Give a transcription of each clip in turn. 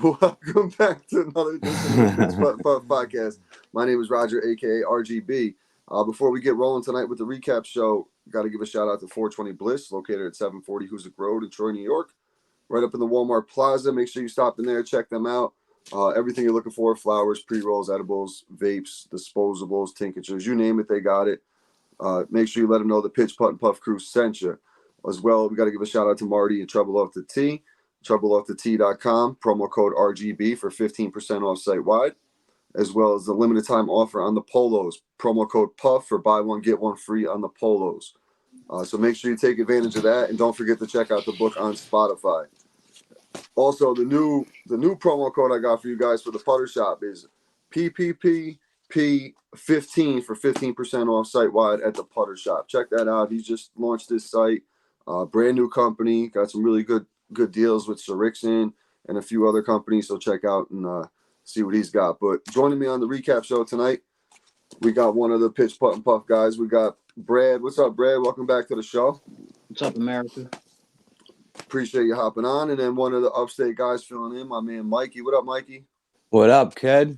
Welcome back to another edition of the Pitch Putt Podcast. My name is Roger, aka RGB. Before we get rolling tonight with the recap show, got to give a shout out to 420 Bliss, located at 740 Hoosick Road in Troy, New York, right up in the Walmart Plaza. Make sure you stop in there, check them out. Everything you're looking for: flowers, pre-rolls, edibles, vapes, disposables, tinctures, you name it, they got it. Make sure you let them know the Pitch Putt and Puff crew sent you. As well, we got to give a shout out to Marty and Trouble Off the Tee. TroubleOffTheTee.com, promo code RGB for 15% off site-wide, as well as the limited time offer on the polos, promo code PUFF for buy one, get one free on the polos. So make sure you take advantage of that, and don't forget to check out the book on Spotify. Also, the new promo code I got for you guys for the putter shop is PPPP15 for 15% off site-wide at the putter shop. Check that out. He's just launched this site, brand new company, got some really good deals with Sirixin and a few other companies, so check out and see what he's got. But joining me on the recap show tonight, we got one of the Pitch Putt and Puff guys. We got Brad. What's up, Brad? Welcome back to the show. What's up, America? Appreciate you hopping on. And then one of the Upstate guys filling in, my man Mikey. What up, Mikey? What up, kid?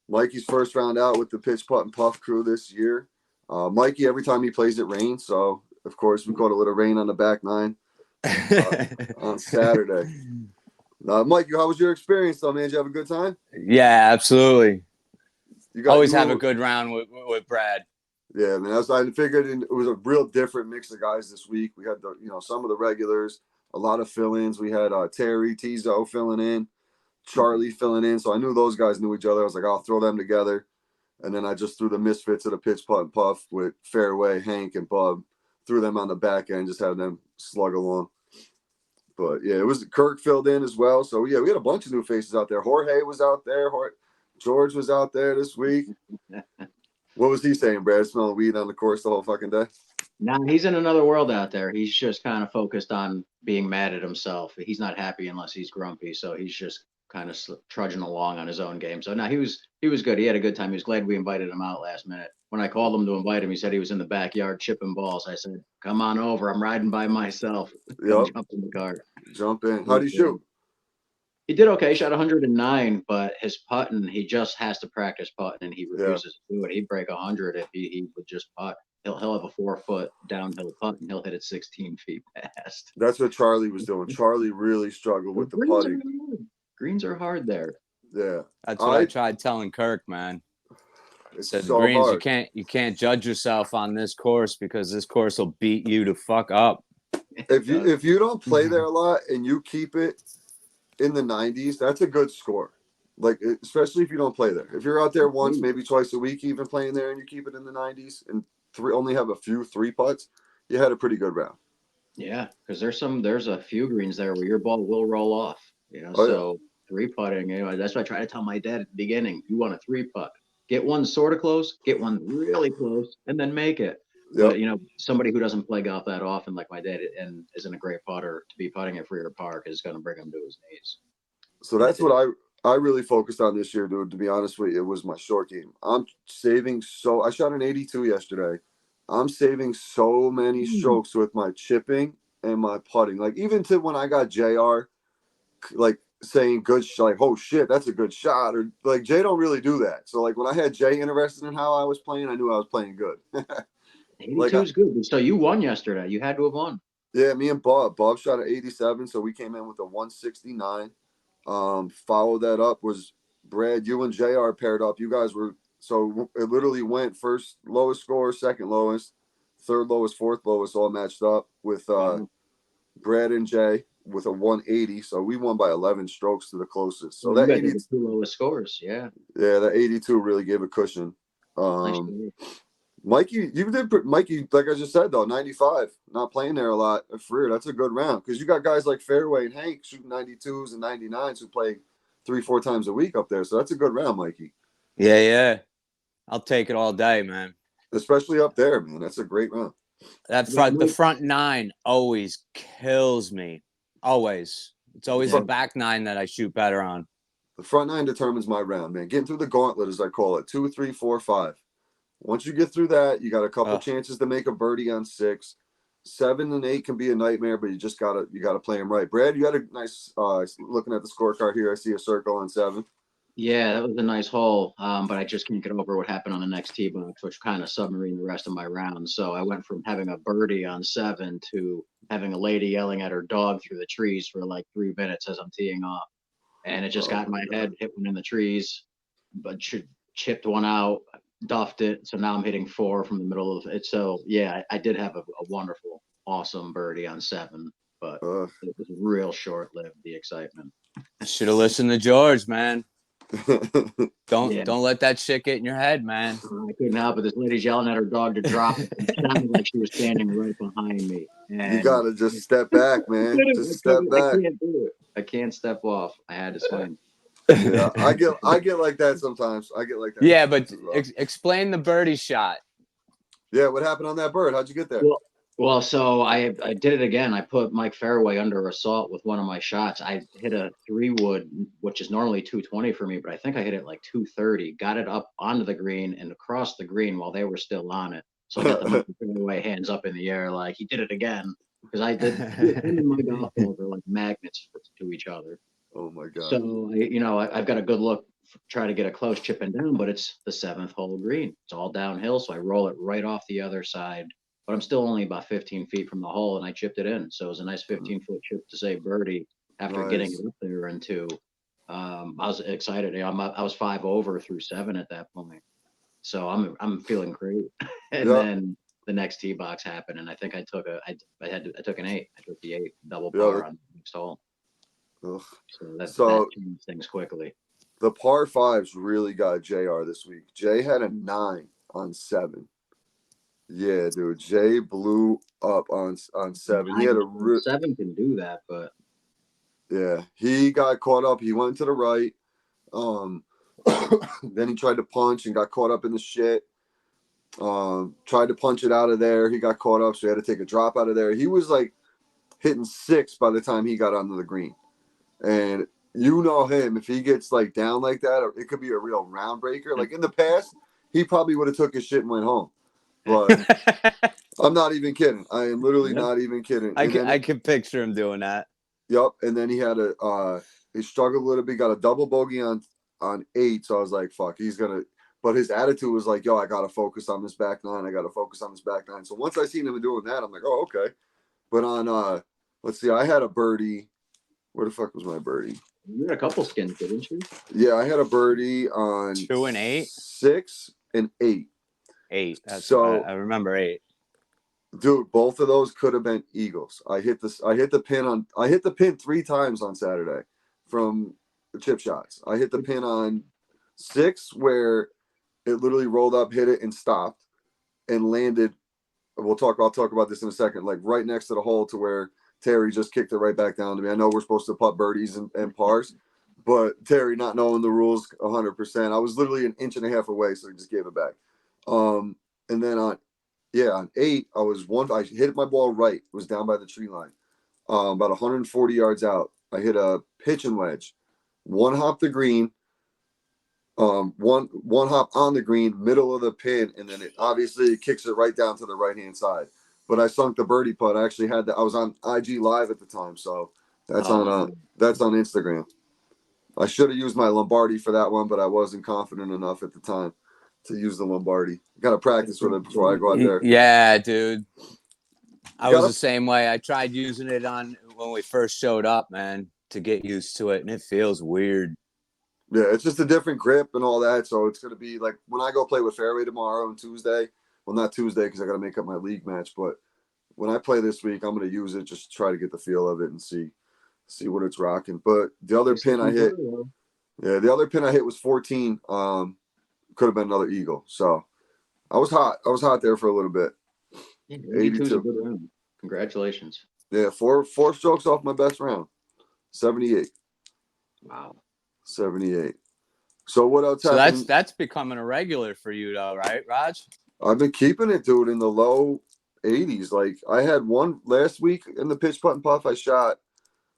Mikey's first round out with the Pitch Putt and Puff crew this year. Mikey, every time he plays, it rains. So, of course, we caught a little rain on the back nine on Saturday. Mike, how was your experience, though, man? Did you have a good time? Yeah, absolutely. Always have a good round with Brad. Yeah, man. I figured it was a real different mix of guys this week. We had some of the regulars, a lot of fill-ins. We had Terry, Tizo filling in, Charlie filling in. So I knew those guys knew each other. I was like, I'll throw them together. And then I just threw the misfits of the Pitch Putt and Puff with Fairway, Hank, and Bub. Threw them on the back end, just had them slug along. But yeah, it was Kirk filled in as well. So yeah, we had a bunch of new faces out there. Jorge was out there. George was out there this week. What was he saying, Brad? Smelling weed on the course the whole fucking day? Nah, he's in another world out there. He's just kind of focused on being mad at himself. He's not happy unless he's grumpy. So he's just kind of trudging along on his own game. So now he was good. He had a good time. He was glad we invited him out last minute. When I called him to invite him, he said he was in the backyard chipping balls. I said, "Come on over. I'm riding by myself." Yep. Jump in the car. Jump in. How'd he shoot? He did okay. He shot 109, but his putting, he just has to practice putting, and he refuses to do it. He'd break 100 if he would just putt. He'll have a 4-foot downhill putt, and he'll hit it 16 feet past. That's what Charlie was doing. Charlie really struggled with the putting. Greens are hard there. Yeah, that's what I tried telling Kirk, man. I said, so greens, hard. you can't judge yourself on this course because this course will beat you to fuck up. If you don't play there a lot and you keep it in the 90s, that's a good score. Like, especially if you don't play there. If you're out there once, maybe twice a week, even playing there, and you keep it in the 90s, and only have a few 3-putts, you had a pretty good round. Yeah, because there's a few greens there where your ball will roll off. So 3-putting. That's what I try to tell my dad at the beginning. You want a 3-putt. Get one sort of close, get one really close, and then make it. Yep. But, somebody who doesn't play golf that often, like my dad, and isn't a great putter, to be putting at Freer Park is going to bring him to his knees. So that's what I really focused on this year, dude. To be honest with you, it was my short game. I'm saving I shot an 82 yesterday. I'm saving so many strokes with my chipping and my putting. Like, even to when I got JR, like, saying good shot, like, oh shit, that's a good shot, or like Jay don't really do that. So like when I had Jay interested in how I was playing, I knew I was playing good. 82 is good. So you won yesterday. You had to have won. Yeah, me and Bob shot at 87, so we came in with a 169. Followed that up was Brad. You and JR paired up. You guys were, so it literally went first lowest score, second lowest, third lowest, fourth lowest, all matched up with Brad and Jay with a 180. So we won by 11 strokes to the closest. So that 82 lowest scores, yeah, that 82 really gave a cushion. Mikey, like I just said though, 95, not playing there a lot at Freer. That's a good round because you got guys like Fairway and Hank shooting 92s and 99s who play 3-4 times a week up there. So that's a good round, Mikey. Yeah. I'll take it all day, man. Especially up there, man. That's a great round. The front nine always kills me. Always. It's always the back nine that I shoot better on. The front nine determines my round, man. Getting through the gauntlet, as I call it, 2, 3, 4, 5. Once you get through that, you got a couple chances to make a birdie on 6. 7 and 8 can be a nightmare, but you gotta play them right. Brad, you had a nice looking at the scorecard here. I see a circle on 7. Yeah, that was a nice hole, but I just can't get over what happened on the next tee box, which kind of submarined the rest of my round. So I went from having a birdie on 7 to having a lady yelling at her dog through the trees for like 3 minutes as I'm teeing off, and it just got in my head, hit one in the trees, but chipped one out, duffed it. So now I'm hitting 4 from the middle of it. So yeah, I did have a wonderful, awesome birdie on 7, but it was real short-lived, the excitement. Should have listened to George, man. Yeah. Don't let that shit get in your head, man. I couldn't help it. This lady's yelling at her dog to drop it. It sounded like she was standing right behind me. And You gotta just step back, man. Just step back. I can't do it. I can't step off. I had to swing. Yeah, I get like that sometimes. I get like that. Yeah, but well. Explain the birdie shot. Yeah, what happened on that bird? How'd you get there? Well, so I did it again. I put Mike Fairway under assault with one of my shots. I hit a 3-wood, which is normally 220 for me, but I think I hit it like 230. Got it up onto the green and across the green while they were still on it. So I got the Mike Fairway hands up in the air like he did it again, because I did. Him and my golf balls are like magnets to each other. Oh my god! So I've got a good look, try to get a close chipping down, but it's the 7th hole green. It's all downhill, so I roll it right off the other side. But I'm still only about 15 feet from the hole, and I chipped it in. So it was a nice 15-foot chip to say birdie after getting it up there into. I was excited. I was 5 over through 7 at that point, so I'm feeling great. And then the next tee box happened, and I think I took I took an 8. I took the 8 double par on the next hole. Ugh. So that changed things quickly. The par 5s really got JR this week. Jay had a 9 on 7. Yeah, dude. Jay blew up on 7. He had a 7 can do that, but yeah, he got caught up. He went to the right. Then he tried to punch and got caught up in the shit. Tried to punch it out of there. He got caught up, so he had to take a drop out of there. He was like hitting 6 by the time he got onto the green. And you know him, if he gets like down like that, or it could be a real round breaker. Like in the past, he probably would have took his shit and went home. But I'm not even kidding. I am literally not even kidding. I can picture him doing that. Yep. And then he had he struggled a little bit, got a double bogey on 8. So I was like, fuck, he's gonna. But his attitude was like, yo, I gotta focus on this back 9. I gotta focus on this back 9. So once I seen him doing that, I'm like, oh, okay. But on let's see, I had a birdie. Where the fuck was my birdie? You had a couple skins, didn't you? Yeah, I had a birdie on 2 and 8, 6 and 8. 8. So I remember 8. Dude, both of those could have been eagles. I hit the pin 3 times on Saturday from the chip shots. I hit the pin on 6 where it literally rolled up, hit it, and stopped, and landed. I'll talk about this in a second. Like right next to the hole to where Terry just kicked it right back down to me. I know we're supposed to putt birdies and pars, but Terry not knowing the rules 100%. I was literally an inch and a half away, so he just gave it back. And then on 8, I hit my ball right. It was down by the tree line, about 140 yards out. I hit a pitching wedge, one hop the green, one hop on the green, middle of the pin, and then it kicks it right down to the right hand side. But I sunk the birdie putt. I actually had that. I was on IG Live at the time, so that's on Instagram. I should have used my Lombardi for that one, but I wasn't confident enough at the time to use the Lombardi. Got to practice with it before I go out there. Yeah, dude. I was the same way. I tried using it on when we first showed up, man, to get used to it, and it feels weird. Yeah, it's just a different grip and all that. So it's going to be like when I go play with Fairway tomorrow and Tuesday. Well, not Tuesday because I got to make up my league match. But when I play this week, I'm going to use it just to try to get the feel of it and see what it's rocking. But the other pin I hit, was 14. Could have been another eagle. So I was hot. I was hot there for a little bit. Yeah, 82. Congratulations. Yeah, four strokes off my best round. 78. Wow. 78. So what else So happened? that's becoming a regular for you though, right, Raj? I've been keeping it, dude, in the low 80s. Like I had one last week in the pitch putt and puff. I shot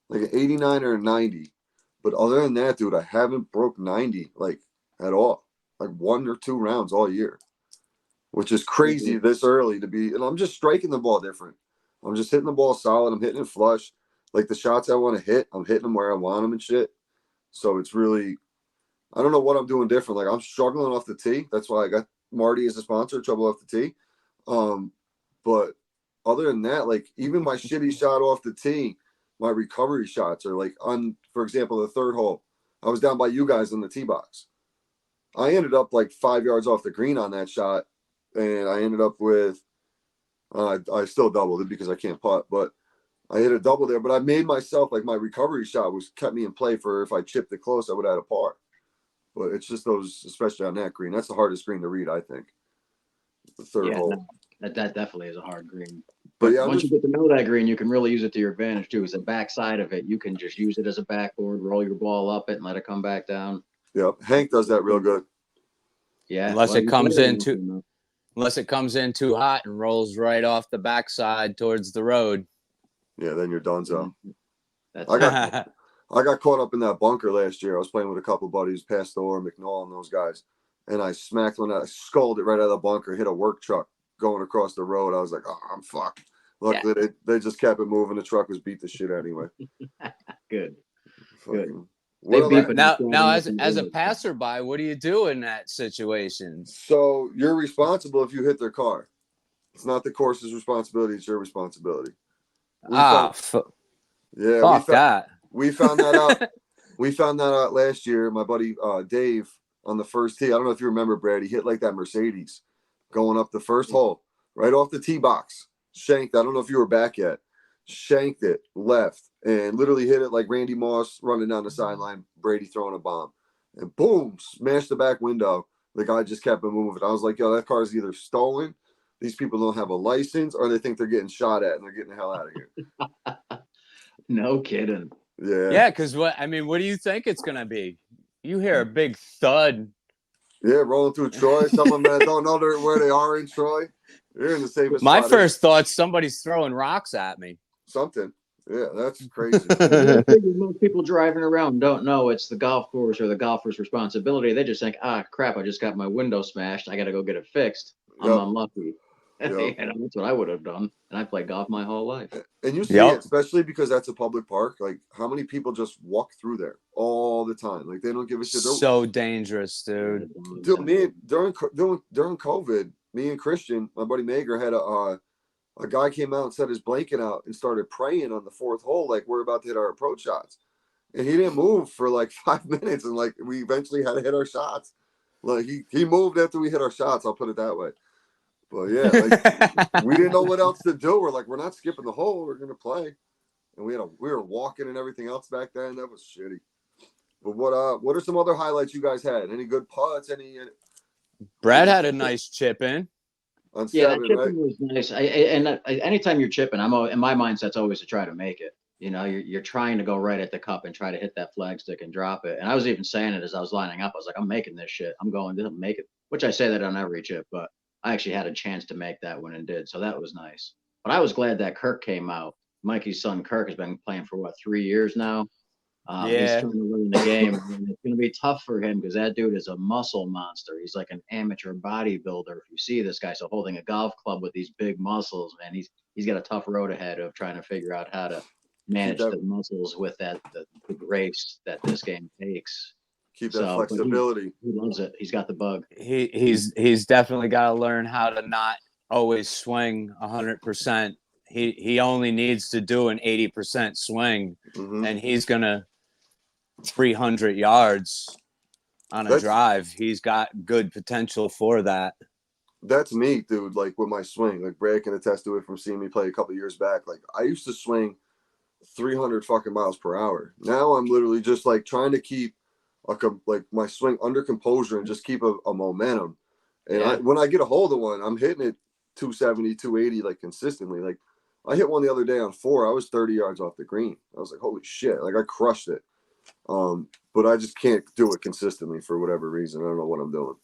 like an 89 or a 90. But other than that, dude, I haven't broke 90 like at all. Like 1 or 2 rounds all year, which is crazy this early to be. And I'm just striking the ball different. I'm just hitting the ball solid. I'm hitting it flush. Like the shots I want to hit, I'm hitting them where I want them and shit. So it's really, I don't know what I'm doing different. Like I'm struggling off the tee. That's why I got Marty as a sponsor, Trouble Off the Tee. But other than that, like even my shitty shot off the tee, my recovery shots are like on, for example, the third hole. I was down by you guys in the tee box. I ended up like 5 yards off the green on that shot, and I ended up with, I still doubled it because I can't putt, but I hit a double there. But I made myself, like my recovery shot was kept me in play for if I chipped it close, I would have had a par. But it's just those, especially on that green. That's the hardest green to read, I think. The third hole. No, that definitely is a hard green. But yeah, once you get to know that green, you can really use it to your advantage too. It's the back side of it. You can just use it as a backboard, roll your ball up it, and let it come back down. Yep, Hank does that real good. Yeah, unless it comes in too hot and rolls right off the backside towards the road. Yeah, then you're done. So That's I got caught up in that bunker last year. I was playing with a couple buddies, Pastor, McNall, and those guys, and I smacked one. I sculled it right out of the bunker, hit a work truck going across the road. I was like, oh, I'm fucked. Luckily, they just kept it moving. The truck was beat the shit anyway. Good. Fucking, now as a passerby, what do you do in that situation? So you're responsible if you hit their car. It's not the course's responsibility. It's your responsibility. We found that. We found that out. We found that out last year. My buddy Dave on the first tee. I don't know if you remember, Brad. He hit like that Mercedes going up the first hole, right off the tee box. Shanked. I don't know if you were back yet. Shanked it left and literally hit it like Randy Moss running down the sideline. Brady throwing a bomb, and boom, smashed the back window. The guy just kept it moving. I was like, yo, that car is either stolen. These people don't have a license, or they think they're getting shot at and they're getting the hell out of here. No kidding. Yeah, because what do you think it's gonna be? You hear a big thud. Yeah, rolling through Troy. Someone that don't know where they are in Troy. You're in the safest My spot. first thought, somebody's throwing rocks at me. Something. Yeah, that's crazy. Most people driving around don't know it's the golf course or the golfer's responsibility. They just think, crap, I just got my window smashed. I got to go get it fixed. I'm unlucky. Yep. That's what I would have done. And I played golf my whole life. And you see it, especially because that's a public park. Like, how many people just walk through there all the time? Like, they don't give a shit. So dangerous, dude. Dude, during COVID, me and Christian, my buddy Mager, had a guy came out and set his blanket out and started praying on the fourth hole, like we're about to hit our approach shots. And he didn't move for like 5 minutes, and like we eventually had to hit our shots. Like he moved after we hit our shots, I'll put it that way. But yeah, like we didn't know what else to do. We're like, we're not skipping the hole, we're gonna play. And we were walking and everything else back then. That was shitty. But what are some other highlights you guys had? Any good putts? Brad had a nice chip in. On yeah, 7, that chipping right? was nice. Anytime you're chipping, in my mindset's always to try to make it. You know, you're trying to go right at the cup and try to hit that flagstick and drop it. And I was even saying it as I was lining up. I was like, I'm making this shit. I'm going to make it. Which I say that on every chip, but I actually had a chance to make that one and did. So that was nice. But I was glad that Kirk came out. Mikey's son Kirk has been playing for 3 years now. He's trying to learn the game. And it's going to be tough for him because that dude is a muscle monster. He's like an amateur bodybuilder. If you see this guy, so holding a golf club with these big muscles, man, he's got a tough road ahead of trying to figure out how to manage the muscles with the grace that this game takes. Keep that flexibility. He loves it. He's got the bug. He's definitely got to learn how to not always swing 100%. He only needs to do an 80% swing, and he's gonna 300 yards on a drive. He's got good potential for that. That's me, dude. Like with my swing, like Brad can attest to it from seeing me play a couple years back. Like I used to swing 300 fucking miles per hour. Now I'm literally just like trying to keep like my swing under composure and just keep a momentum. And when I get a hold of one, I'm hitting it 270, 280 like consistently. Like I hit one the other day on 4. I was 30 yards off the green. I was like, holy shit! Like I crushed it. But I just can't do it consistently for whatever reason. I don't know what I'm doing.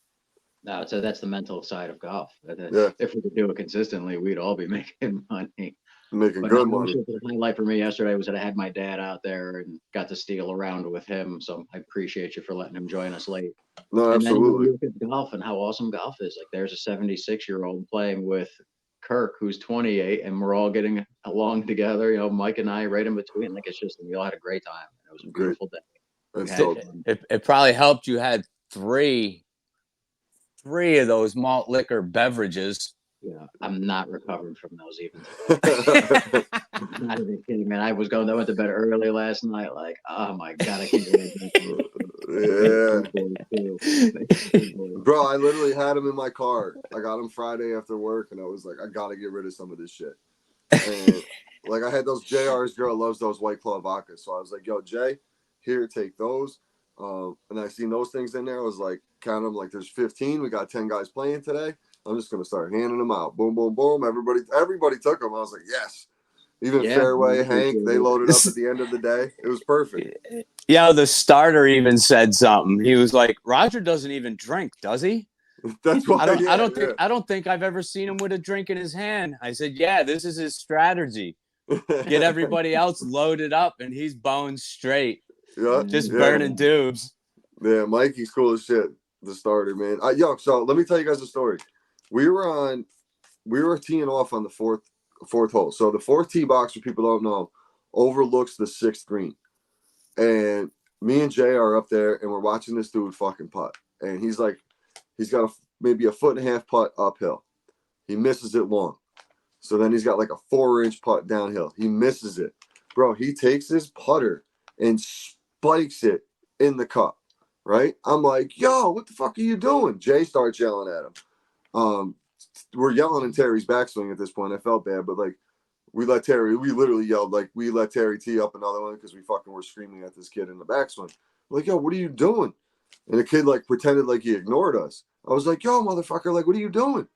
No, so that's the mental side of golf. Yeah. If we could do it consistently, we'd all be making money. Making good money. The highlight for me yesterday was that I had my dad out there and got to steal around with him. So I appreciate you for letting him join us late. No, absolutely. And then you look at golf and how awesome golf is. Like there's a 76-year-old playing with Kirk, who's 28, and we're all getting along together. You know, Mike and I right in between. Like it's just we all had a great time. It was a beautiful day. That's dope. It probably helped you had three of those malt liquor beverages. Yeah, I'm not recovering from those even today. Not even kidding, man. I went to bed early last night. Like, oh my god, I can't believe Yeah. Bro, I literally had him in my car. I got him Friday after work, and I was like, I gotta get rid of some of this shit. And like, I had those JR's girl loves those White Claw vodka, so I was like, yo, Jay, here, take those. And I seen those things in there. I was like, count them like there's 15. We got 10 guys playing today. I'm just gonna start handing them out. Boom, boom, boom. Everybody took them. I was like, yes. Even Fairway, Hank, they loaded up at the end of the day. It was perfect. Yeah, the starter even said something. He was like, Roger doesn't even drink, does he? That's why I don't think I've ever seen him with a drink in his hand. I said, yeah, this is his strategy. Get everybody else loaded up, and he's bone straight. Yeah, just burning dubs. Yeah, Mikey's cool as shit. The starter, man. So let me tell you guys a story. We were teeing off on the fourth hole. So the fourth tee box, for people don't know, overlooks the sixth green. And me and Jay are up there, and we're watching this dude fucking putt. And he's got maybe a 1.5 foot putt uphill. He misses it long. So then he's got like a 4-inch putt downhill. He misses it. Bro, he takes his putter and spikes it in the cup, right? I'm like, yo, what the fuck are you doing? Jay starts yelling at him. We're yelling in Terry's backswing at this point. I felt bad, but like we literally yelled, like we let Terry tee up another one because we fucking were screaming at this kid in the backswing. Like, yo, what are you doing? And the kid like pretended like he ignored us. I was like, yo, motherfucker, like, what are you doing?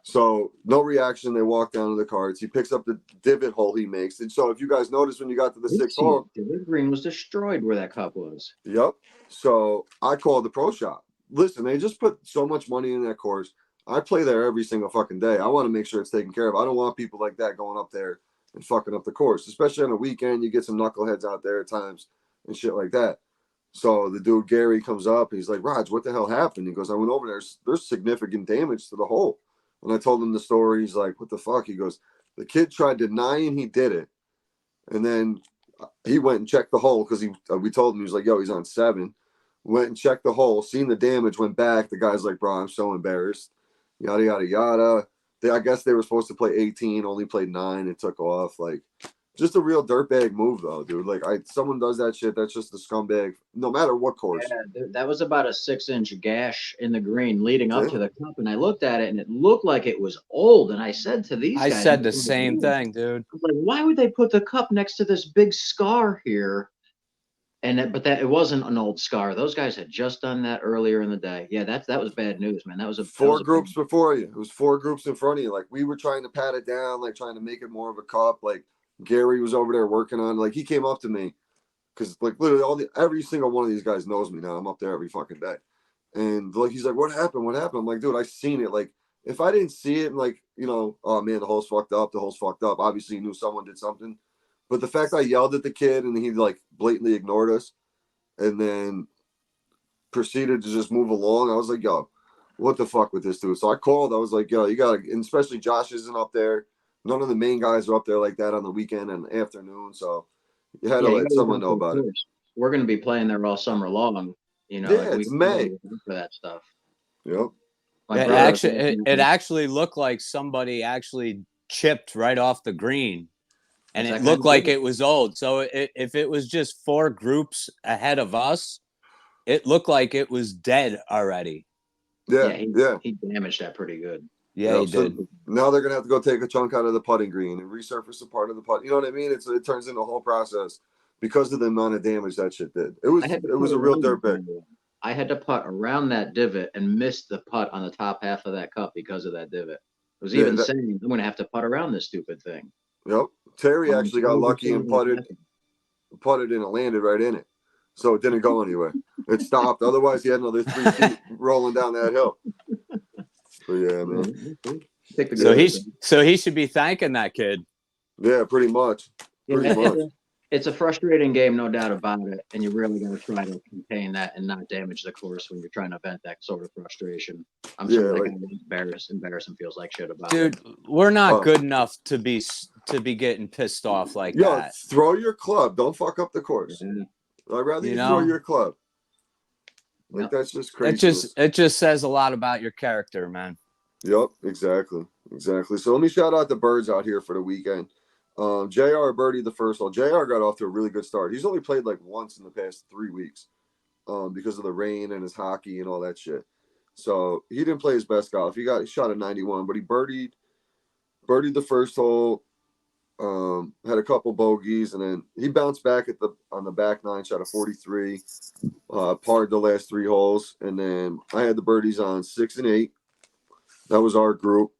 So no reaction. They walk down to the carts. He picks up the divot hole he makes. And so if you guys notice when you got to the sixth hole, the green was destroyed where that cup was. Yep. So I called the pro shop. Listen, they just put so much money in that course. I play there every single fucking day. I want to make sure it's taken care of. I don't want people like that going up there and fucking up the course, especially on a weekend. You get some knuckleheads out there at times and shit like that. So the dude Gary comes up. He's like, Raj, what the hell happened? He goes, I went over there. There's significant damage to the hole. And I told him the story. He's like, what the fuck? He goes, the kid tried denying he did it. And then he went and checked the hole because we told him, he was like, yo, he's on 7. Went and checked the hole, seen the damage, went back. The guy's like, bro, I'm so embarrassed. Yada, yada, yada. I guess they were supposed to play 18, only played 9 and took off. Like, just a real dirtbag move, though, dude. Like, someone does that shit, that's just a scumbag, no matter what course. Yeah, that was about a 6-inch gash in the green leading up to the cup, and I looked at it, and it looked like it was old. And I said to these guys, I said the same thing, dude. I was like, why would they put the cup next to this big scar here? But it wasn't an old scar. Those guys had just done that earlier in the day. Yeah, that was bad news, man. That was four groups before you. It was 4 groups in front of you. Like, we were trying to pat it down, like trying to make it more of a cup. Like, Gary was over there working on. Like, he came up to me because like literally every single one of these guys knows me now. I'm up there every fucking day, and like he's like, "What happened? What happened?" I'm like, "Dude, I seen it. Like, if I didn't see it, like, you know, oh man, the hole's fucked up. The hole's fucked up. Obviously, you knew someone did something, but the fact I yelled at the kid and he like blatantly ignored us." And then proceeded to just move along. I was like, yo, what the fuck with this dude? So I called. I was like, yo, you got to, and especially Josh isn't up there. None of the main guys are up there like that on the weekend and afternoon. So you had to let someone know about it. We're going to be playing there all summer long. You know, yeah, like it's May for that stuff. Yep. It actually looked like somebody actually chipped right off the green. And it looked like it was old. So if it was just 4 groups ahead of us, it looked like it was dead already. Yeah, he damaged that pretty good. Yeah, he did. Now they're gonna have to go take a chunk out of the putting green and resurface a part of the putt. You know what I mean? It turns into a whole process because of the amount of damage that shit did. It was a real dirtbag. I had to putt around that divot and missed the putt on the top half of that cup because of that divot. It was even saying I'm gonna have to putt around this stupid thing. Yep. Terry actually got lucky and putted and it landed right in it. So it didn't go anywhere. It stopped. Otherwise, he had another 3 feet rolling down that hill. But yeah, man. So he should be thanking that kid. Yeah, pretty much. Pretty much. It's a frustrating game, no doubt about it, and you really got to try to contain that and not damage the course when you're trying to vent that sort of frustration. I'm sure that guy embarrassing feels like shit about it. Dude, we're not good enough to be getting pissed off like that. Throw your club. Don't fuck up the course. Yeah. I'd rather you throw your club. Like that's just crazy. It just says a lot about your character, man. Yep, exactly. So let me shout out the birds out here for the weekend. JR birdied the first hole. JR got off to a really good start. He's only played like once in the past 3 weeks because of the rain and his hockey and all that shit. So he didn't play his best golf. He shot a 91, but he birdied the first hole, had a couple bogeys, and then he bounced back on the back nine, shot a 43, parred the last 3 holes, and then I had the birdies on 6 and 8. That was our group.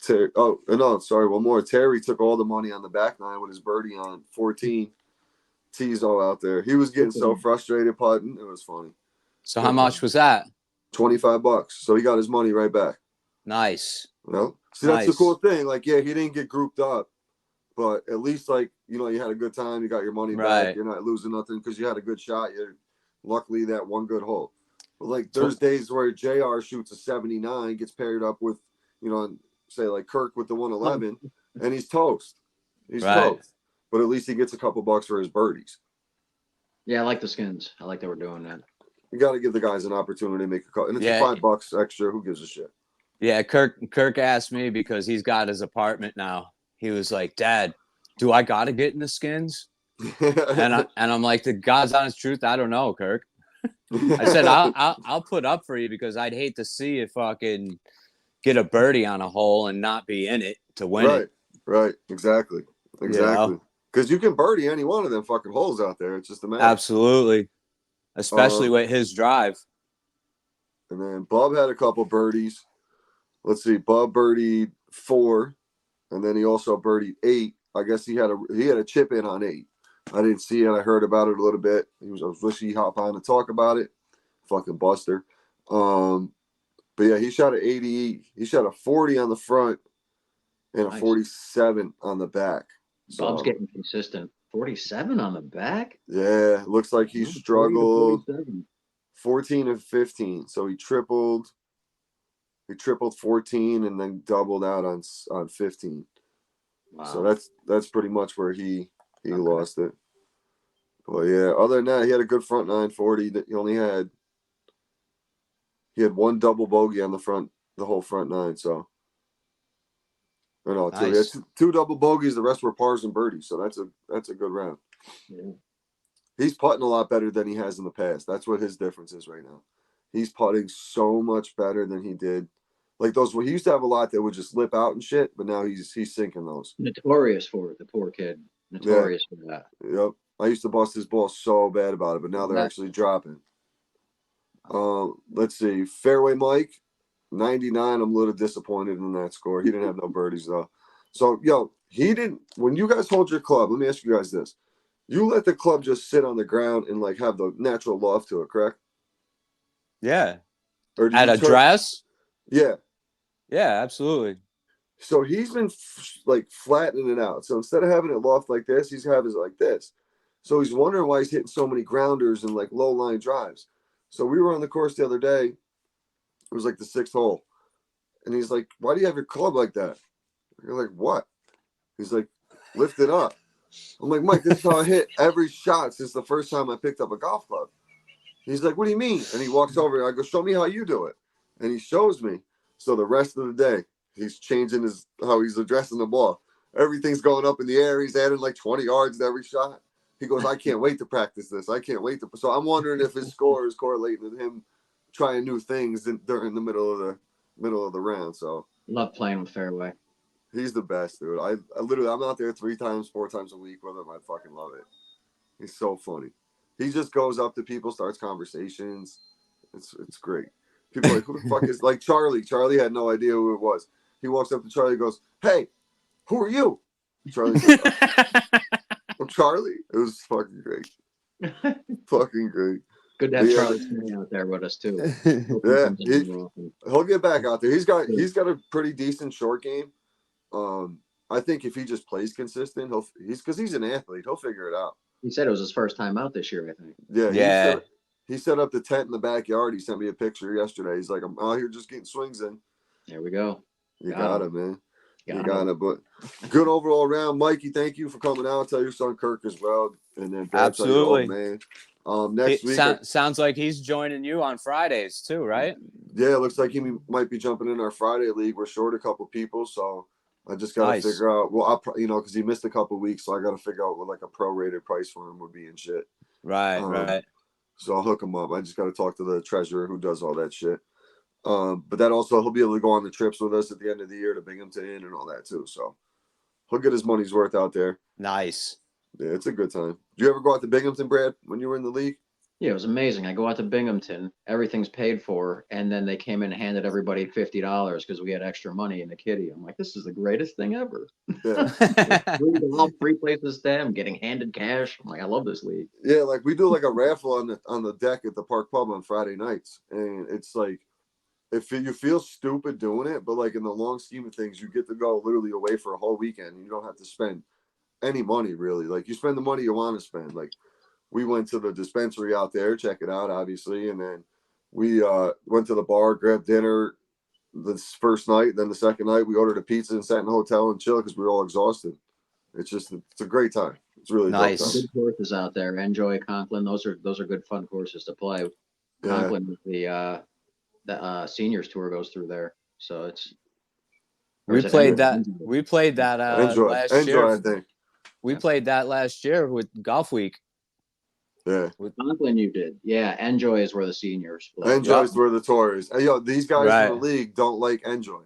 One more. Terry took all the money on the back nine with his birdie on 14. T's all out there. He was getting so frustrated putting. It was funny. So how much was that? $25. So he got his money right back. Nice. Well, see, that's the cool thing. Like, yeah, he didn't get grouped up, but at least, like, you know, you had a good time. You got your money back. You're not losing nothing because you had a good shot. Luckily, that one good hole. But, like, there's days where JR shoots a 79, gets paired up with, you know, say like Kirk with the 111, and he's toast. He's toast. But at least he gets a couple bucks for his birdies. Yeah, I like the skins. I like that we're doing that. You got to give the guys an opportunity to make a cut, and it's $5 extra. Who gives a shit? Yeah, Kirk asked me because he's got his apartment now. He was like, "Dad, do I got to get in the skins?" and I'm like, "The God's honest truth, I don't know, Kirk." I said, "I'll put up for you because I'd hate to see if I can get a birdie on a hole and not be in it to win it." Right, exactly. Because you can birdie any one of them fucking holes out there. It's just a matter. Absolutely, especially with his drive. And then Bub had a couple birdies. Let's see, Bub birdied 4, and then he also birdied 8. I guess he had a chip in on 8. I didn't see it. I heard about it a little bit. I was wishing he'd hop on to talk about it. Fucking buster. But yeah, he shot an 80. He shot a 40 on the front and a 47 on the back. So, Bob's getting consistent. 47 on the back? Yeah, looks like he struggled. 14 and 15. So he tripled 14 and then doubled out on 15. Wow. So that's pretty much where he lost it. But yeah, other than that, he had a good front 940. He had 1 double bogey on the whole front 9. So, nice. He had 2 double bogeys. The rest were pars and birdies. So that's a good round. Yeah. He's putting a lot better than he has in the past. That's what his difference is right now. He's putting so much better than he did. Like those, he used to have a lot that would just lip out and shit, but now he's sinking those. Notorious for it, the poor kid. Notorious for that. Yep. I used to bust his ball so bad about it, but now they're actually dropping. Let's see. Fairway Mike, 99. I'm a little disappointed in that score. He didn't have no birdies though. So, he didn't. When you guys hold your club, let me ask you guys this: you let the club just sit on the ground and like have the natural loft to it, correct? Yeah. Or at address? Yeah. Yeah, absolutely. So he's been like flattening it out. So instead of having it loft like this, he's having it like this. So he's wondering why he's hitting so many grounders and like low line drives. So we were on the course the other day. It was like the 6th hole. And he's like, "Why do you have your club like that?" You're like, "What?" He's like, "Lift it up." I'm like, "Mike, this is how I hit every shot since the first time I picked up a golf club." He's like, "What do you mean?" And he walks over and I go, "Show me how you do it." And he shows me. So the rest of the day, he's changing how he's addressing the ball. Everything's going up in the air. He's adding like 20 yards to every shot. He goes, "I can't wait to practice this. I can't wait to." So I'm wondering if his score is correlating with him trying new things during the middle of the round. So love playing with fairway. He's the best, dude. I literally, I'm out there 3 times, 4 times a week with him. I fucking love it. He's so funny. He just goes up to people, starts conversations. It's great. People are like, "Who the fuck is," like Charlie? Charlie had no idea who it was. He walks up to Charlie and goes, "Hey, who are you?" Charlie says, "I'm Charlie." It was fucking great. Fucking great. Good to have Charlie Smith out there with us too. Yeah, he'll get back out there. He's got a pretty decent short game. I think if he just plays consistent, he's an athlete. He'll figure it out. He said it was his first time out this year, I think. Yeah, Yeah. He set up the tent in the backyard. He sent me a picture yesterday. He's like, I'm out here just getting swings in. There we go. You got it, man. You Got got it. But good overall round, Mikey. Thank you for coming out. Tell your son Kirk as well, and then Dad, Absolutely, tell your old man. Next week sounds like he's joining you on Fridays too, right? Yeah, it looks like he might be jumping in our Friday league. We're short a couple people, so I just got to figure out. Well, because he missed a couple weeks, so I got to figure out what like a prorated price for him would be and shit. Right. So I'll hook him up. I just got to talk to the treasurer who does all that shit. But that also, he'll be able to go on the trips with us at the end of the year to Binghamton and all that too. So he'll get his money's worth out there. Nice. Yeah, it's a good time. Did you ever go out to Binghamton, Brad, when you were in the league? Yeah, it was amazing. I go out to Binghamton, everything's paid for, and then they came in and handed everybody $50 because we had extra money in the kitty. I'm like, this is the greatest thing ever. Yeah. Free places to stay. I'm getting handed cash. I'm like, I love this league. Yeah, like we do like a raffle on the deck at the Park Pub on Friday nights, and it's like, if you feel stupid doing it, but like in the long scheme of things, you get to go literally away for a whole weekend, and you don't have to spend any money really. Like you spend the money you want to spend. Like we went to the dispensary out there, check it out, obviously, and then we went to the bar, grabbed dinner this first night. Then the second night, we ordered a pizza and sat in the hotel and chill because we were all exhausted. It's a great time. It's really nice. Good courses out there. Enjoy Conklin. Those are good fun courses to play. Conklin with the seniors tour goes through there, so it's. We played that last year. I think. We played that last year with Golf Week. Yeah. With Conklin, you did. Yeah, Enjoy is where the seniors play. Enjoy is where the tour is. Hey, these guys in the league don't like Enjoy.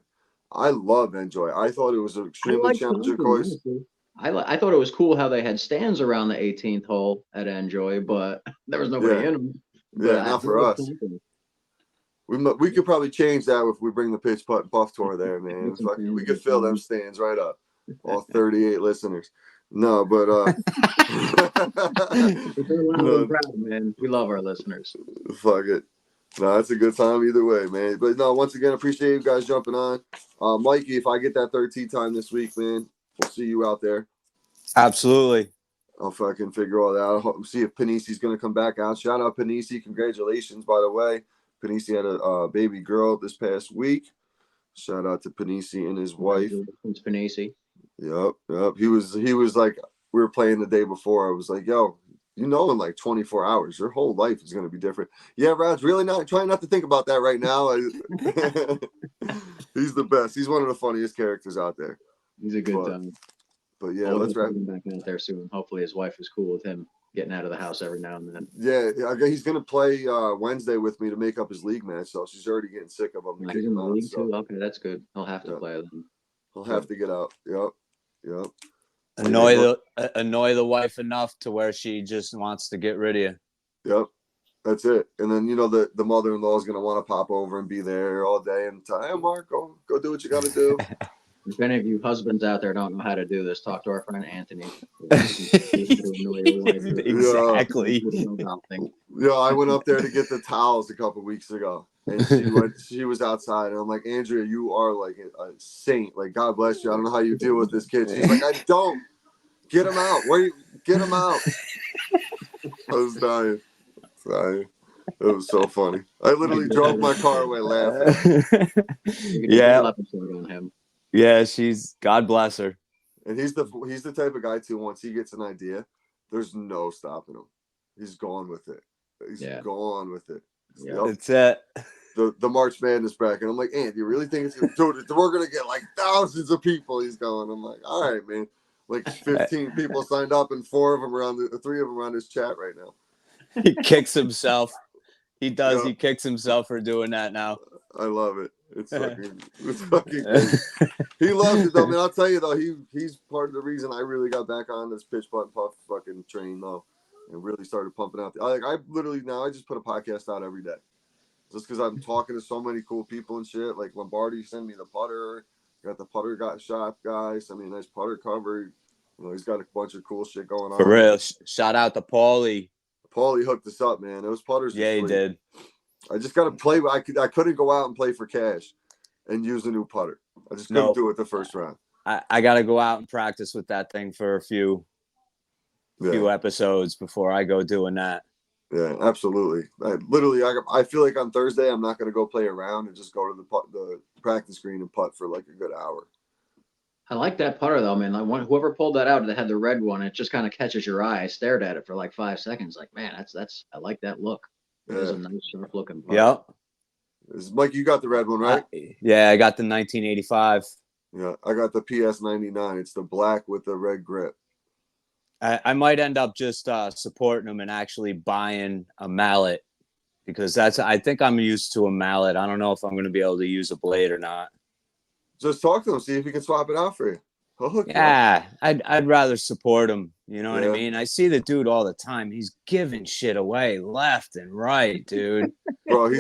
I love Enjoy. I thought it was an extremely challenging course. I thought it was cool how they had stands around the 18th hole at Enjoy, but there was nobody in them. Yeah, not for us. We could probably change that if we bring the Pitch Putt and Puff tour there, man. We could fill them stands right up. All 38 listeners. No, but proud, man. We love our listeners. Fuck it. No, it's a good time either way, man. But no, once again, appreciate you guys jumping on. Mikey, if I get that third tee time this week, man, we'll see you out there. Absolutely. I'll fucking figure all that out. I'll see if Panisi's going to come back out. Shout out Panisi. Congratulations, by the way. Panisi had a baby girl this past week. Shout out to Panisi and his wife. Panisi. Yep. He was like, we were playing the day before. I was like, yo, in like 24 hours, your whole life is going to be different. Yeah, Raj, really trying not to think about that right now. He's the best. He's one of the funniest characters out there. He's a good time. But yeah, let's wrap him back out there soon. Hopefully his wife is cool with him getting out of the house every now and then. Yeah, he's going to play Wednesday with me to make up his league match. So she's already getting sick of him. He's in the league too? Okay, that's good. He'll have to play then. He'll have to get out. Yep. Annoy the wife enough to where she just wants to get rid of you. Yep. That's it. And then the mother-in-law is gonna want to pop over and be there all day and tell, hey Mark, go do what you gotta do. If any of you husbands out there don't know how to do this, talk to our friend Anthony. Exactly. Yeah, I went up there to get the towels a couple weeks ago. And she was outside, and I'm like, Andrea, you are like a saint. Like, God bless you. I don't know how you deal with this kid. She's like, I don't. Get him out. Get him out. I was dying. It was so funny. I literally drove my car away laughing. Yeah. Yeah, God bless her. And he's the type of guy too. Once he gets an idea, there's no stopping him. He's gone with it. He's gone with it. Yeah, that's it. The March Madness bracket. I'm like, Ant, you really think it's gonna do it? We're gonna get like thousands of people. He's going. I'm like, all right, man. Like 15 people signed up, and 3 of them are on this chat right now. He kicks himself. He does. Yeah. He kicks himself for doing that now. I love it. It's fucking crazy. He loves it though. I mean, I'll tell you though, he's part of the reason I really got back on this Pitch Putt and Puff fucking train though, and really started pumping out. I literally now I just put a podcast out every day, just because I'm talking to so many cool people and shit. Like Lombardi sent me the putter. Got the putter shop guys. I mean, nice putter cover. He's got a bunch of cool shit going on. For real. Shout out to Paulie. Paulie hooked us up, man. Those putters. Yeah, he did. I just got to play. I couldn't go out and play for cash and use a new putter. I just couldn't do it the first round. I got to go out and practice with that thing for a few episodes before I go doing that. Yeah, absolutely. I feel like on Thursday I'm not going to go play around and just go to the practice green and putt for like a good hour. I like that putter though, man. Like whoever pulled that out that had the red one, it just kind of catches your eye. I stared at it for like 5 seconds. Like, man, that's I like that look. It is a nice, sharp looking putter. Yep. Mike, you got the red one, right? Yeah, I got the 1985. Yeah, I got the PS 99. It's the black with the red grip. I might end up just supporting them and actually buying a mallet because I think I'm used to a mallet. I don't know if I'm going to be able to use a blade or not. Just talk to him, see if he can swap it out for you. Yeah, I'd rather support him. You know what I mean? I see the dude all the time. He's giving shit away left and right, dude. Bro,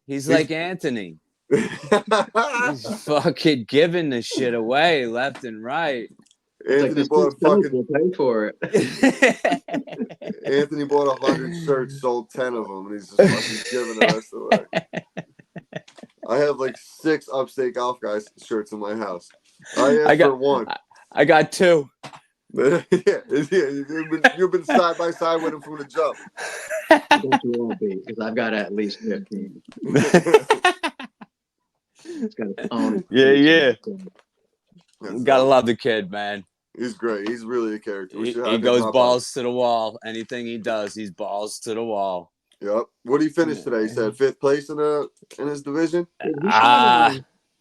he's like Anthony. He's fucking giving the shit away left and right. Anthony bought fucking pay for it. Anthony bought 100 shirts, sold 10 of them, and he's just fucking giving the rest away. I have like 6 Upstate Golf Guys shirts in my house. I got for one. I got 2. Yeah, you've been side by side with him from the jump. You won't be, because I've got at least 15. It's got its own. Yeah. Gotta love the kid, man. He's great. He's really a character. He goes balls to the wall. Anything he does, he's balls to the wall. Yep. What did he finish today? He said 5th place in his division.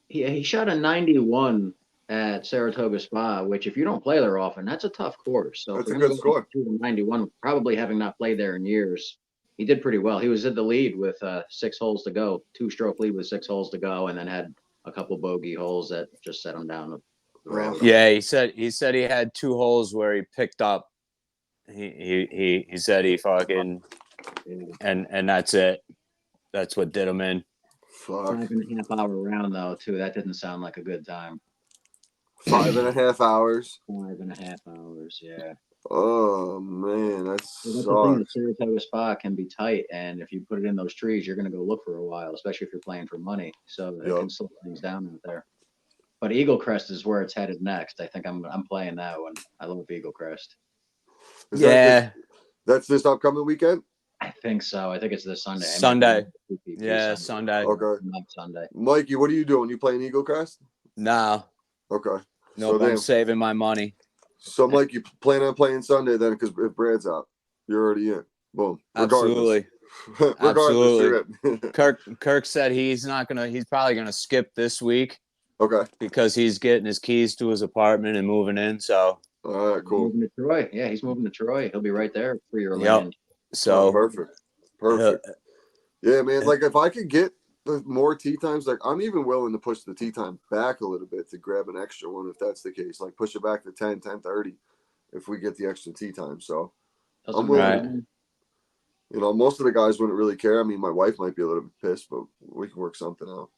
He shot a 91 at Saratoga Spa, which if you don't play there often, that's a tough course. So that's a good score. 91, probably having not played there in years, he did pretty well. He was in the lead with 6 holes to go, 2-stroke lead with 6 holes to go, and then had a couple bogey holes that just set him down. Yeah, he said he had 2 holes where he picked up. He said he fucking and that's it. That's what did him in. Fuck. 5.5 hour round though, too. That didn't sound like a good time. 5.5 hours. 5.5 hours, yeah. Oh man, that's the thing. The Saratoga Spa can be tight, and if you put it in those trees, you're going to go look for a while, especially if you're playing for money. So it can slow things down out there. But Eagle Crest is where it's headed next. I think I'm playing that one. I love Eagle Crest. That's this upcoming weekend? I think so. I think it's this Sunday. Sunday. Sunday. Okay. Not Sunday. Mikey, what are you doing? You playing Eagle Crest? No. Okay. No, I'm saving my money. So, Mike, you plan on playing Sunday then? Because if Brad's out, you're already in. Boom. Absolutely. Absolutely. Kirk said he's probably gonna skip this week. Okay. Because he's getting his keys to his apartment and moving in. So. All right, cool. He's moving to Troy. Yeah, he's moving to Troy. He'll be right there for your land. So perfect. Yeah, man. Like if I could get the more tee times, like I'm even willing to push the tee time back a little bit to grab an extra one if that's the case. Like push it back to 10:30 if we get the extra tee time. So I'm willing. You know, most of the guys wouldn't really care. I mean, my wife might be a little bit pissed, but we can work something out.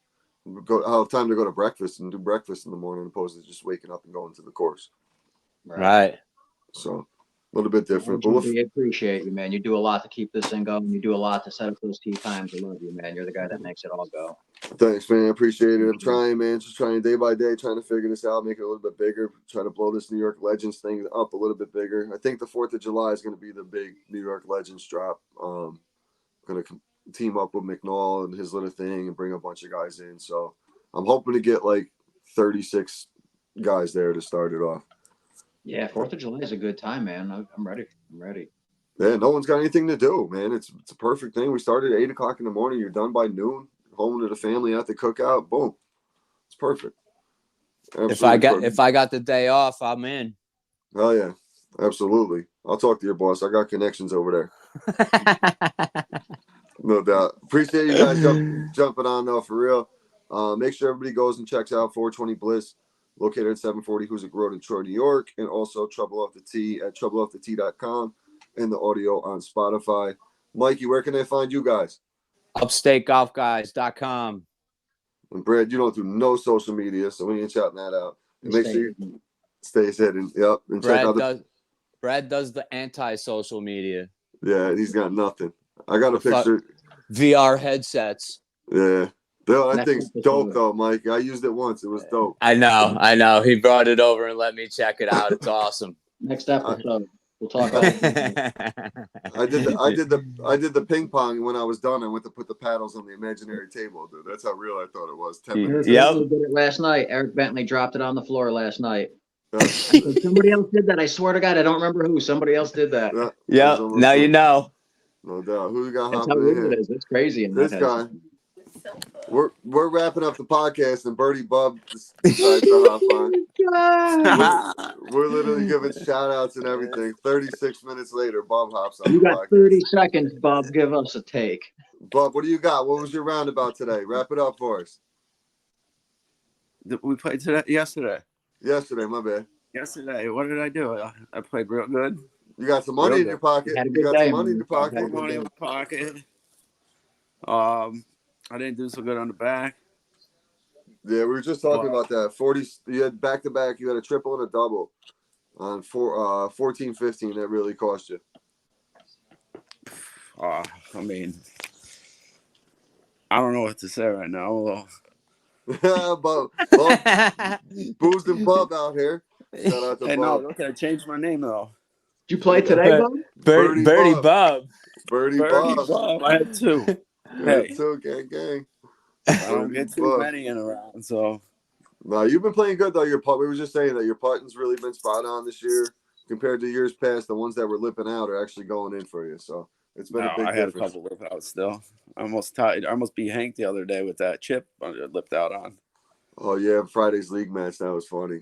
I'll have time to go to breakfast and do breakfast in the morning opposed to just waking up and going to the course. Right. So a little bit different. But we appreciate you, man. You do a lot to keep this thing going. You do a lot to set up those tee times. I love you, man. You're the guy that makes it all go. Thanks, man. I appreciate it. I'm trying, man. Just trying day by day, trying to figure this out, make it a little bit bigger, try to blow this New York Legends thing up a little bit bigger. I think the 4th of July is going to be the big New York Legends drop. Going to team up with McNall and his little thing and bring a bunch of guys in. So I'm hoping to get like 36 guys there to start it off. Yeah, 4th of July is a good time, man. I'm ready. Yeah, no one's got anything to do, man. It's a perfect thing. We started at 8 o'clock in the morning. You're done by noon. Home to the family at the cookout. Boom. It's perfect. Absolutely if I got the day off, I'm in. Oh yeah, absolutely. I'll talk to your boss. I got connections over there. No doubt. Appreciate you guys jumping on though, for real. Make sure everybody goes and checks out 420 Bliss, located at 740 Hoosick Road in Troy, New York, and also Trouble Off the Tee at troubleoffthetee.com and the audio on Spotify. Mikey, where can they find you guys? UpstateGolfGuys.com. And Brad, you don't do no social media, so we ain't shouting that out. And make sure you stay hidden. Yep. And Brad does the anti-social media. Yeah, he's got nothing. I got a picture. VR headsets. Yeah. That Next thing's episode. dope though, Mike. I used it once. It was dope. I know. He brought it over and let me check it out. It's awesome. Next episode, we'll talk all. I did the ping pong. When I was done, I went to put the paddles on the imaginary table, dude. That's how real I thought it was. 10 minutes. Yep. Did it last night. Eric Bentley dropped it on the floor last night. Somebody else did that. I swear to God, I don't remember who. Somebody else did that. Yep. Now you know. No doubt. Who you got That's how hopping in weird here? it is. It's crazy. In This that guy. headset. We're wrapping up the podcast, and Birdie Bub decides to hop on. We're literally giving shout outs and everything. 36 minutes later, Bub hops on You the got podcast. 30 seconds, Bob. Give us a take. Bub, what do you got? What was your roundabout today? Wrap it up for us. We played yesterday. Yesterday, my bad. Yesterday, what did I do? I played real good. You got some money Real in your pocket. Had a You good got day, some money in your man. pocket. Put money in my pocket. I didn't do so good on the back. Yeah, we were just talking about that. 40. You had back to back. You had a triple and a double on 14-15. That really cost you. I mean, I don't know what to say right now. Bub, Booze and Bub out here. Shout out to Hey, Bub. no, look, I changed my name though. Did you play today, Bob? Birdie Birdie Bub. Bub. Birdie Birdie Bub. Bub. I had two. Hey. Hey. Two, gang. I don't get too many in around, so. No, you've been playing good though. Your putt. We were just saying that your putting's really been spot on this year compared to years past. The ones that were lipping out are actually going in for you. So it's been a big I had difference. a couple lip outs still. I almost beat Hank the other day with that chip I lipped out on. Oh yeah, Friday's league match. That was funny.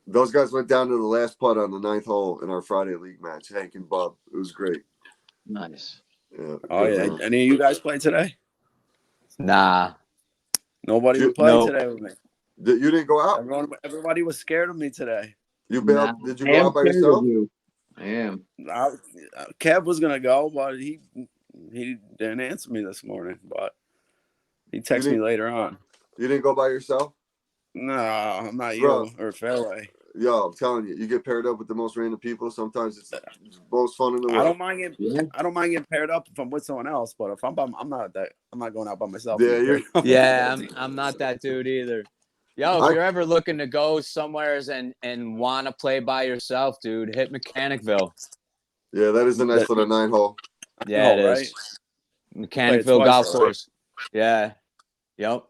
Those guys went down to the last putt on the 9th hole in our Friday league match. Hank and Bub. It was great. Nice. Yeah. Oh yeah. Any of you guys play today? Nah. Nobody would play today with me. You didn't go out? Everybody was scared of me today. You bailed? Did you go out by yourself? I am. Kev was gonna go, but he didn't answer me this morning. But he texted me later on. You didn't go by yourself? No, I'm not Bro. you or Fairway. Yo, I'm telling you, you get paired up with the most random people. Sometimes it's the most fun in the world. I don't mind getting paired up if I'm with someone else, but if I'm not going out by myself. Yeah, I'm not that dude either. Yo, if you're ever looking to go somewheres and want to play by yourself, dude, hit Mechanicville. Yeah, that is a nice little 9-hole. Yeah, it is. Right? Mechanicville golf course. Yeah. Yep.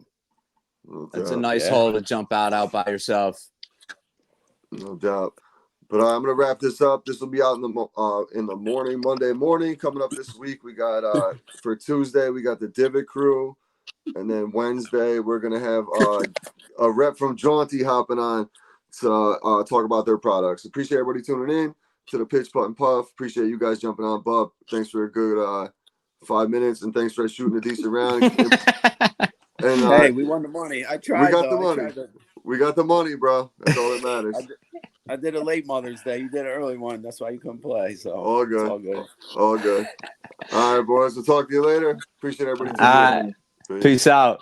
No That's a doubt. nice hole to jump out by yourself. No doubt. But I'm gonna wrap this up. This will be out in the morning, Monday morning. Coming up this week, we got for Tuesday we got the Divot Crew, and then Wednesday we're gonna have a rep from Jaunty hopping on to talk about their products. Appreciate everybody tuning in to the Pitch Putt and Puff. Appreciate you guys jumping on, Bub. Thanks for a good 5 minutes, and thanks for shooting a decent round. And hey, we won the money. I tried. We got the money. We got the money, bro. That's all that matters. I did a late Mother's Day. You did an early one. That's why you couldn't play. So all good. All good. All good. All right, boys. We'll talk to you later. Appreciate everybody. Peace out.